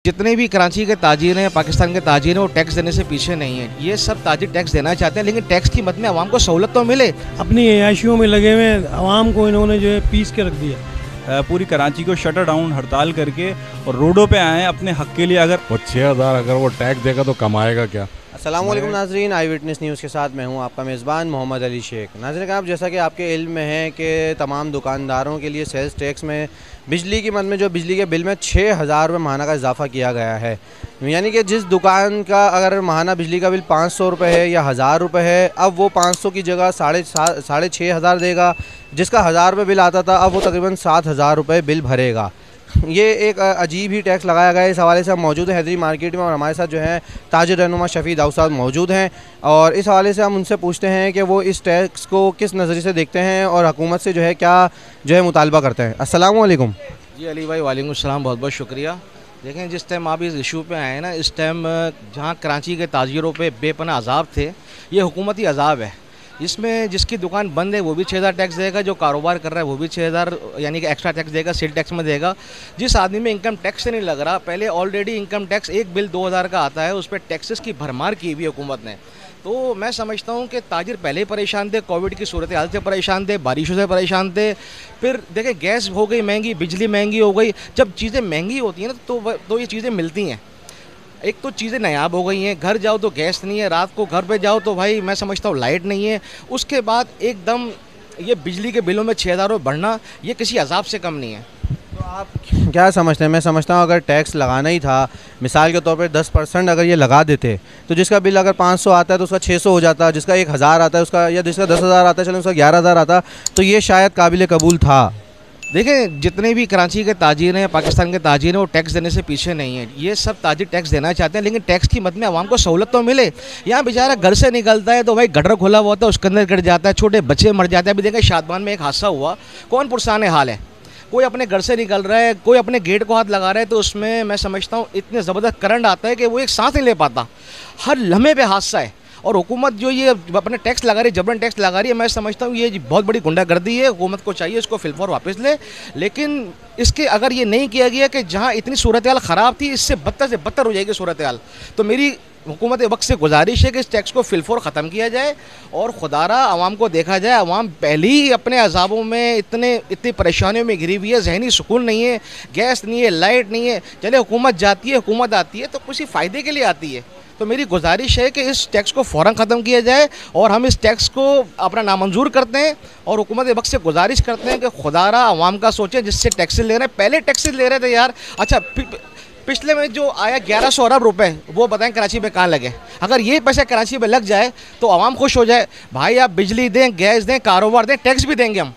जितने भी कराची के ताजिर हैं, पाकिस्तान के ताजिर हैं, वो टैक्स देने से पीछे नहीं है। ये सब ताजिर टैक्स देना चाहते हैं, लेकिन टैक्स की मद में आवाम को सहूलत तो मिले। अपनी ऐशियों में लगे हुए आवाम को इन्होंने जो है पीस के रख दिया। पूरी कराची को शटर डाउन हड़ताल करके और रोडों पे आए अपने हक के लिए। अगर वो 6000 अगर वो टैक्स देगा तो कमाएगा क्या। अस्सलाम वालेकुम नाजरीन, आई विटनेस न्यूज़ के साथ मैं हूं आपका मेज़बान मोहम्मद अली शेख। नाजरीन, आप जैसा कि आपके इल्म में है कि तमाम दुकानदारों के लिए सेल्स टैक्स में बिजली की मद में जो बिजली के बिल में 6000 रुपये माहाना का इजाफ़ा किया गया है। यानी कि जिस दुकान का अगर माहाना बिजली का बिल 500 रुपये है या 1000 रुपये है, अब वो 500 की जगह 6,500 देगा। जिसका 1000 रुपये बिल आता था, अब वो तकरीबन 7000 रुपये बिल भरेगा। ये एक अजीब ही टैक्स लगाया गया है। इस हवाले से हम मौजूद हैं हैदरी मार्केट में और हमारे साथ जो है ताजिर रहनुमा शफी दाऊद साहब मौजूद हैं, और इस हवाले से हम उनसे पूछते हैं कि वो इस टैक्स को किस नज़रिए से देखते हैं और हुकूमत से जो है क्या जो है मुतालबा करते हैं। अस्सलाम वालेकुम। जी अली भाई, वालेकुम अस्सलाम, बहुत बहुत शुक्रिया। देखें, जिस टाइम आप इस इशू पे आए हैं ना, इस टाइम जहाँ कराची के ताजिरों पे बेपनाह अजाब थे, ये हुकूमती अजाब है। इसमें जिसकी दुकान बंद है वो भी 6000 टैक्स देगा, जो कारोबार कर रहा है वो भी 6000 यानी कि एक्स्ट्रा टैक्स देगा, सेल टैक्स में देगा। जिस आदमी में इनकम टैक्स से नहीं लग रहा, पहले ऑलरेडी इनकम टैक्स एक बिल 2000 का आता है, उस पर टैक्सेस की भरमार की हुई हुकूमत ने। तो मैं समझता हूँ कि ताजिर पहले ही परेशान थे, कोविड की सूरत हाल से परेशान थे, बारिशों से परेशान थे। फिर देखें, गैस हो गई महंगी, बिजली महंगी हो गई। जब चीज़ें महंगी होती हैं ना तो ये चीज़ें मिलती हैं। एक तो चीज़ें नायाब हो गई हैं, घर जाओ तो गैस नहीं है, रात को घर पे जाओ तो भाई मैं समझता हूँ लाइट नहीं है। उसके बाद एकदम ये बिजली के बिलों में 6000 रुपये बढ़ना, ये किसी अजाब से कम नहीं है। तो आप क्या समझते हैं? मैं समझता हूँ अगर टैक्स लगाना ही था, मिसाल के तौर पर 10% अगर ये लगा देते तो जिसका बिल अगर 500 आता है तो उसका 600 हो जाता, जिसका 1000 आता है उसका, या जिसका 10,000 आता है चलो उसका 11,000 आता, तो ये शायद काबिल कबूल था। देखें, जितने भी कराची के ताजिर हैं, पाकिस्तान के ताजिर हैं, वो टैक्स देने से पीछे नहीं है। ये सब ताजिर टैक्स देना चाहते हैं, लेकिन टैक्स की मद में आवाम को सहूलत तो मिले। यहाँ बेचारा घर से निकलता है तो भाई गटर खुला हुआ होता है, उसके अंदर गिर जाता है, छोटे बच्चे मर जाते हैं। अभी देखें, शादमान में एक हादसा हुआ, कौन पुरसान हाल है। कोई अपने घर से निकल रहा है, कोई अपने गेट को हाथ लगा रहा है, तो उसमें मैं समझता हूँ इतने ज़बरदस्त करंट आता है कि वो एक सांस नहीं ले पाता। हर लम्हे पे हादसा है। और हुकूमत जो ये अपने टैक्स लगा रही है, जबरन टैक्स लगा रही है, मैं समझता हूँ ये बहुत बड़ी गुंडागर्दी है। हुकूमत को चाहिए इसको फिलफौर वापस ले। लेकिन इसके अगर ये नहीं किया गया कि जहाँ इतनी सूरत हाल ख़राब थी, इससे बदतर से बदतर हो जाएगी सूरत हाल, तो मेरी हुकूमत वक्त से गुजारिश है कि इस टैक्स को फिलफौर ख़त्म किया जाए और खुदारा आवाम को देखा जाए। आवाम पहले ही अपने अजाबों में इतनी परेशानियों में घिरी हुई है, जहनी सुकून नहीं है, गैस नहीं है, लाइट नहीं है। चले हुकूमत जाती है, हुकूमत आती है तो किसी फ़ायदे के लिए आती है। तो मेरी गुजारिश है कि इस टैक्स को फ़ौरन ख़त्म किया जाए, और हम इस टैक्स को अपना नामंजूर करते हैं और हुकूमत वक्त से गुजारिश करते हैं कि खुदारा आवाम का सोचें, जिससे टैक्सेस ले रहे हैं। पहले टैक्सेस ले रहे थे यार। अच्छा, पिछले में जो आया 1100 अरब रुपए, वो बताएं कराची में कहाँ लगे। अगर ये पैसा कराची में लग जाए तो आवाम खुश हो जाए। भाई आप बिजली दें, गैस दें, कारोबार दें, टैक्स भी देंगे हम।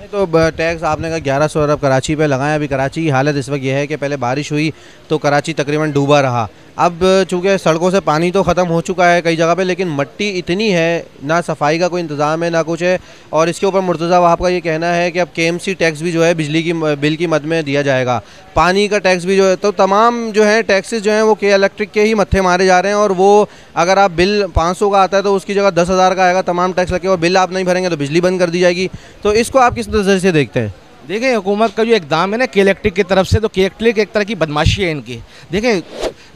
तो टैक्स आपने कहा 1100 अरब कराची पे लगाएं। अभी कराची की हालत इस वक्त यह है कि पहले बारिश हुई तो कराची तकरीबन डूबा रहा। अब चूँकि सड़कों से पानी तो ख़त्म हो चुका है कई जगह पे, लेकिन मट्टी इतनी है, ना सफाई का कोई इंतज़ाम है ना कुछ है। और इसके ऊपर मुर्तज़ा वहाब का ये कहना है कि अब KMC टैक्स भी जो है बिजली की बिल की मद में दिया जाएगा, पानी का टैक्स भी जो है। तो तमाम जो है टैक्सेस जो हैं वो इलेक्ट्रिक के ही मत्थे मारे जा रहे हैं, और वो अगर आप बिल 500 का आता है तो उसकी जगह 10,000 का आएगा, तमाम टैक्स लगे, और बिल आप नहीं भरेंगे तो बिजली बंद कर दी जाएगी। तो इसको आप किस नज़र से देखते हैं? देखें, हुकूमत का जो इकदाम है ना इलेक्ट्रिक की तरफ से, तो इलेक्ट्रिक एक तरह की बदमाशी है इनकी। देखें,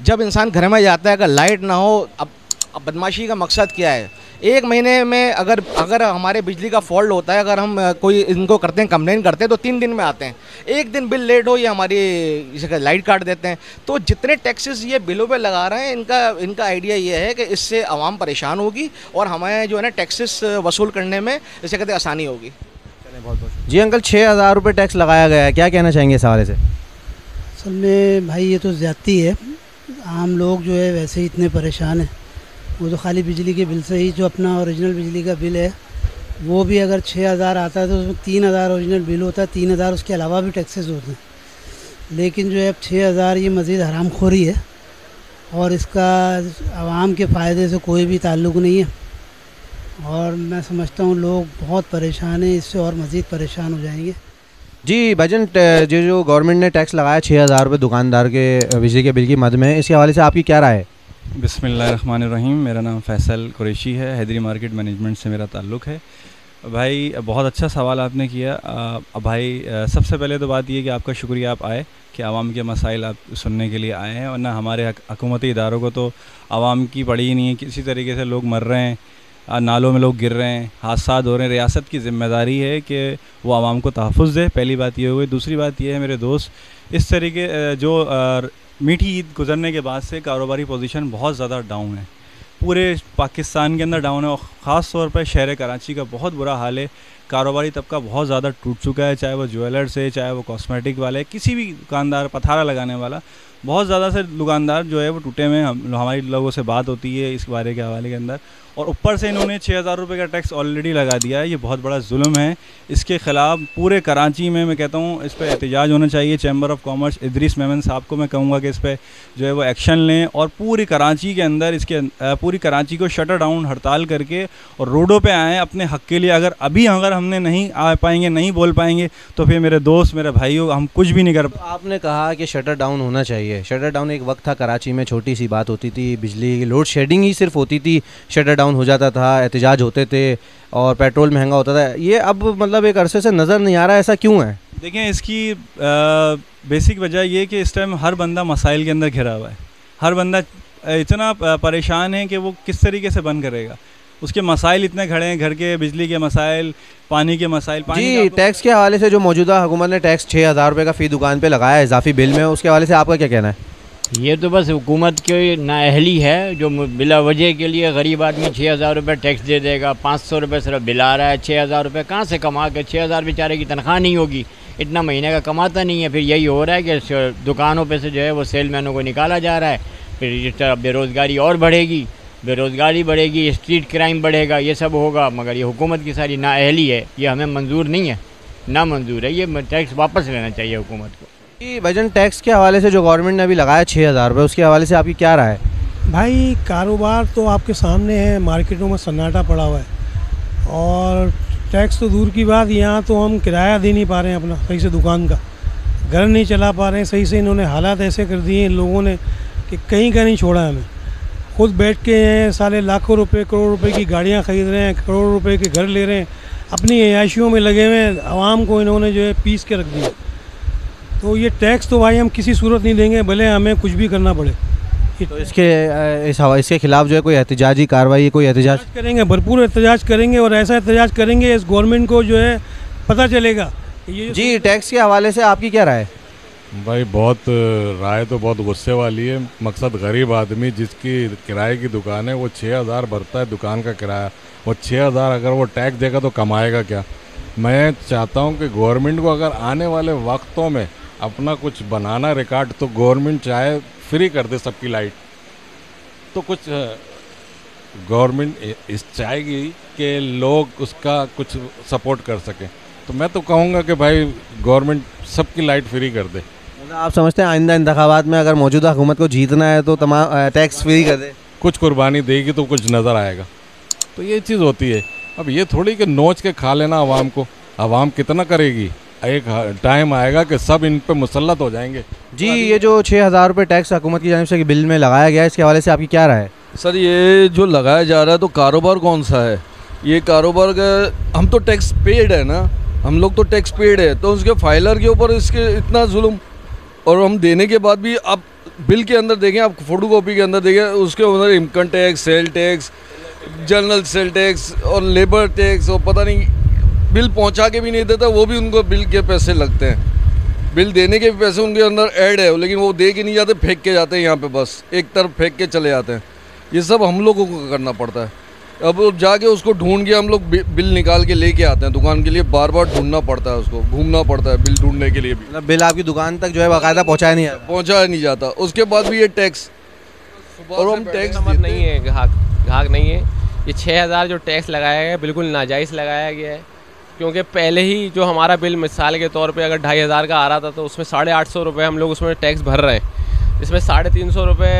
जब इंसान घर में जाता है, अगर लाइट ना हो, अब बदमाशी का मकसद क्या है? एक महीने में अगर हमारे बिजली का फॉल्ट होता है, अगर हम कोई इनको करते हैं, कंप्लेन करते हैं, तो 3 दिन में आते हैं। एक दिन बिल लेट हो, ये हमारी लाइट काट देते हैं। तो जितने टैक्सेस ये बिलों पे लगा रहे हैं, इनका आइडिया ये है कि इससे आवाम परेशान होगी और हमें जो है ना टैक्सेस वसूल करने में इसे कहते आसानी होगी। जी अंकल, 6000 रुपये टैक्स लगाया गया है, क्या कहना चाहेंगे इस हवाले से? असल में भाई ये तो ज़्यादती है। आम लोग जो है वैसे ही इतने परेशान हैं। वो तो खाली बिजली के बिल से ही, जो अपना ओरिजिनल बिजली का बिल है, वो भी अगर 6000 आता है तो उसमें 3000 ओरिजिनल बिल होता है, 3000 उसके अलावा भी टैक्सेस होते हैं। लेकिन जो है अब 6000 ये मज़ीद हरामखोरी है, और इसका आवाम के फ़ायदे से कोई भी ताल्लुक़ नहीं है। और मैं समझता हूँ लोग बहुत परेशान हैं, इससे और मज़ीद परेशान हो जाएंगे। जी भाईजान, जो गवर्नमेंट ने टैक्स लगाया 6000 रुपये दुकानदार के बिजली के बिल की मद में, इसके हवाले से आपकी क्या राय है? बिस्मिल्लाहिर्रहमानिर्रहीम। मेरा नाम फैसल कुरैशी है, हैदरी मार्केट मैनेजमेंट से मेरा ताल्लुक़ है। भाई बहुत अच्छा सवाल आपने किया। भाई सबसे पहले तो बात ये कि आपका शुक्रिया, आप आए कि आवाम के मसाइल आप सुनने के लिए आए हैं, वरना हमारे हुकूमती इदारों को तो आवाम की पड़ी ही नहीं है। किसी तरीके से लोग मर रहे हैं, नालों में लोग गिर रहे हैं, हादसा हो रहे हैं। रियासत की ज़िम्मेदारी है कि वो आवाम को तहफ़्फ़ुज़ दे। पहली बात ये हो गई। दूसरी बात ये है मेरे दोस्त, इस तरीके जो मीठी ईद गुजरने के बाद से कारोबारी पोजीशन बहुत ज़्यादा डाउन है, पूरे पाकिस्तान के अंदर डाउन है, और ख़ास तौर पर शहर कराची का बहुत बुरा हाल है। कारोबारी तबका बहुत ज़्यादा टूट चुका है, चाहे वो ज्वेलर्स है, चाहे वो कॉस्मेटिक वाले, किसी भी दुकानदार, पथारा लगाने वाला, बहुत ज़्यादा से दुकानदार जो है वो टूटे हुए हैं। हमारी लोगों से बात होती है इस बारे के हवाले के अंदर, और ऊपर से इन्होंने 6000 रुपये का टैक्स ऑलरेडी लगा दिया है। ये बहुत बड़ा जुल्म है। इसके ख़िलाफ़ पूरे कराची में मैं कहता हूँ इस पर एहतजाज होना चाहिए। Chamber of commerce Idris Memon साहब को मैं कहूँगा कि इस पर जो है वो एक्शन लें, और पूरी कराची के अंदर इसके पूरी कराची को शटर डाउन, हड़ताल करके और रोडों पे आएँ अपने हक़ के लिए। अगर हमने नहीं आ पाएंगे, नहीं बोल पाएंगे, तो फिर मेरे दोस्त, मेरे भाइयों, हम कुछ भी नहीं कर। तो आपने कहा कि शटर डाउन होना चाहिए। शटर डाउन एक वक्त था कराची में, छोटी सी बात होती थी, बिजली की लोड शेडिंग ही सिर्फ होती थी, शटर डाउन हो जाता था, एहतजाज होते थे और पेट्रोल महंगा होता था। ये अब मतलब एक अरसे से नज़र नहीं आ रहा, ऐसा क्यों है? देखें, इसकी बेसिक वजह ये कि इस टाइम हर बंदा मसाइल के अंदर घिरा हुआ है। हर बंदा इतना परेशान है कि वो किस तरीके से बंद करेगा। उसके मसाइल इतने खड़े हैं, घर के बिजली के मसाइल, पानी के मसाइल। जी, टैक्स के हवाले से जो मौजूदा हुकूमत ने टैक्स 6000 रुपये का फ़ी दुकान पे लगाया है इजाफी बिल में, उसके हवाले से आपका क्या कहना है? ये तो बस हुकूमत की नाअहली है, जो बिला वजह के लिए गरीब आदमी 6000 रुपये टैक्स दे देगा। 500 रुपये सिर्फ बिल आ रहा है, 6000 रुपये कहाँ से कमा के? 6000 बेचारे की तनख्वाह नहीं होगी, इतना महीने का कमाता नहीं है। फिर यही हो रहा है कि दुकानों पे से जो है वो सेलमैनों को निकाला जा रहा है। फिर इस तरह बेरोज़गारी और बढ़ेगी, बेरोज़गारी बढ़ेगी, स्ट्रीट क्राइम बढ़ेगा, ये सब होगा। मगर ये हुकूमत की सारी नाअहली है, ये हमें मंजूर नहीं है, ना मंजूर है। ये टैक्स वापस लेना चाहिए हुकूमत को। जी भाईजान, टैक्स के हवाले से जो गवर्नमेंट ने अभी लगाया 6000 रुपये, उसके हवाले से आपकी क्या राय है? भाई कारोबार तो आपके सामने है, मार्केटों में सन्नाटा पड़ा हुआ है, और टैक्स तो दूर की बात, यहाँ तो हम किराया दे नहीं पा रहे हैं अपना सही से, दुकान का घर नहीं चला पा रहे हैं सही से। इन्होंने हालात ऐसे कर दिए इन लोगों ने कि कहीं का नहीं छोड़ा हमें। खुद बैठ के साले लाखों रुपए, करोड़ रुपए की गाड़ियाँ ख़रीद रहे हैं, करोड़ रुपए के घर ले रहे हैं, अपनी ऐशियों में लगे हुए हैं। आवाम को इन्होंने जो है पीस के रख दिया। तो ये टैक्स तो भाई हम किसी सूरत नहीं देंगे, भले हमें कुछ भी करना पड़े। तो इसके खिलाफ जो है कोई एहतजाजी कार्रवाई, कोई एहतजाज करेंगे, भरपूर एहतजाज करेंगे, और ऐसा एहतजाज करेंगे इस गवर्नमेंट को जो है पता चलेगा। ये जी, टैक्स के हवाले से आपकी क्या राय है? भाई बहुत राय तो बहुत गुस्से वाली है। मकसद गरीब आदमी जिसकी किराए की दुकान है, वो 6000 भरता है दुकान का किराया, वो 6000 अगर वो टैक्स देगा तो कमाएगा क्या? मैं चाहता हूँ कि गवर्नमेंट को अगर आने वाले वक्तों में अपना कुछ बनाना रिकॉर्ड, तो गवर्नमेंट चाहे फ्री कर दे सबकी लाइट, तो कुछ गवर्नमेंट इस चाहेगी कि लोग उसका कुछ सपोर्ट कर सकें। तो मैं तो कहूँगा कि भाई गवर्नमेंट सबकी लाइट फ्री कर दे। मतलब आप समझते हैं आइंदा इंतखाबात में अगर मौजूदा हुकूमत को जीतना है तो तमाम टैक्स फ्री कर दे? कुछ कुर्बानी देगी तो कुछ नज़र आएगा, तो ये चीज़ होती है। अब ये थोड़ी कि नोच के खा लेना आवाम को, आवाम कितना करेगी? एक टाइम आएगा कि सब इन पे मुसल्लत हो जाएंगे। जी, ये जो 6000 रुपये टैक्स हुकूमत की जानिब से बिल में लगाया गया है, इसके हवाले से आपकी क्या राय है? सर, ये जो लगाया जा रहा है तो कारोबार कौन सा है? ये कारोबार का हम तो टैक्स पेड है ना, हम लोग तो टैक्स पेड है, तो उसके फाइलर के ऊपर इसके इतना जुल्म, और हम देने के बाद भी आप बिल के अंदर देखें, आप फोटो कॉपी के अंदर देखें, उसके अंदर income tax, sale tax, general sale tax और लेबर टैक्स, और पता नहीं बिल पहुंचा के भी नहीं देता, वो भी उनको बिल के पैसे लगते हैं। बिल देने के भी पैसे उनके अंदर ऐड है, लेकिन वो दे के नहीं जाते, फेंक के जाते हैं यहाँ पे, बस एक तरफ फेंक के चले जाते हैं। ये सब हम लोगों को करना पड़ता है। अब जाके उसको ढूंढ के हम लोग बिल निकाल के लेके आते हैं दुकान के लिए, बार बार ढूंढना पड़ता है, उसको घूमना पड़ता है बिल ढूंढने के लिए भी। मतलब बिल आपकी दुकान तक जो है बाकायदा पहुँचाया नहीं जाता, उसके बाद भी ये टैक्स, और हम टैक्स नहीं है, घाक नहीं है। ये 6000 जो टैक्स लगाया गया है बिल्कुल नाजायज़ लगाया गया है, क्योंकि पहले ही जो हमारा बिल मिसाल के तौर पे अगर 2500 का आ रहा था, तो उसमें 850 रुपये हम लोग उसमें टैक्स भर रहे हैं। इसमें 350 रुपये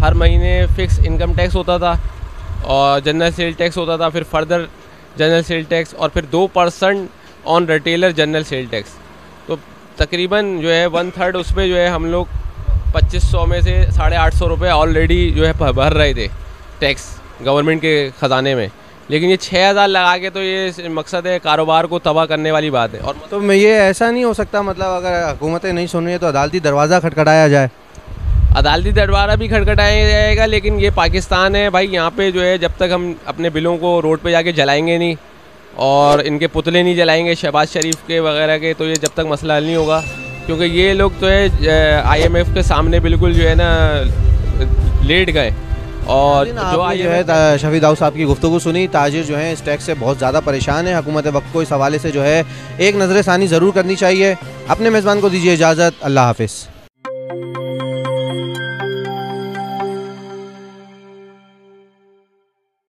हर महीने फ़िक्स इनकम टैक्स होता था, और जनरल सेल टैक्स होता था, फिर फर्दर जनरल सेल टैक्स, और फिर 2% on retailer general sale tax. तो तकरीबन जो है 1/3 उस पर जो है हम लोग 2500 में से 850 रुपये ऑलरेडी जो है भर रहे थे टैक्स गवर्नमेंट के ख़जाने में। लेकिन ये 6000 लगा के तो ये मकसद है कारोबार को तबाह करने वाली बात है। और तो मैं ये ऐसा नहीं हो सकता, मतलब अगर हुकूमतें नहीं सुन रही है तो अदालती दरवाज़ा खटखटाया जाए? अदालती दरबारा भी खटखटाया जाएगा, लेकिन ये पाकिस्तान है भाई, यहाँ पे जो है जब तक हम अपने बिलों को रोड पे जाके जलाएंगे नहीं और इनके पुतले नहीं जलाएंगे शहबाज शरीफ के वगैरह के, तो ये जब तक मसला हल नहीं होगा। क्योंकि ये लोग तो है IMF के सामने बिल्कुल जो है ना लेट गए। और जो जो है शफी दाऊद साहब की गुफ्तगू सुनी, ताजिर जो है इस टैक्स से बहुत ज़्यादा परेशान है। हुकूमत वक्त को इस हवाले से जो है एक नज़र षानी ज़रूर करनी चाहिए। अपने मेज़बान को दीजिए इजाज़त, अल्लाह हाफिज़।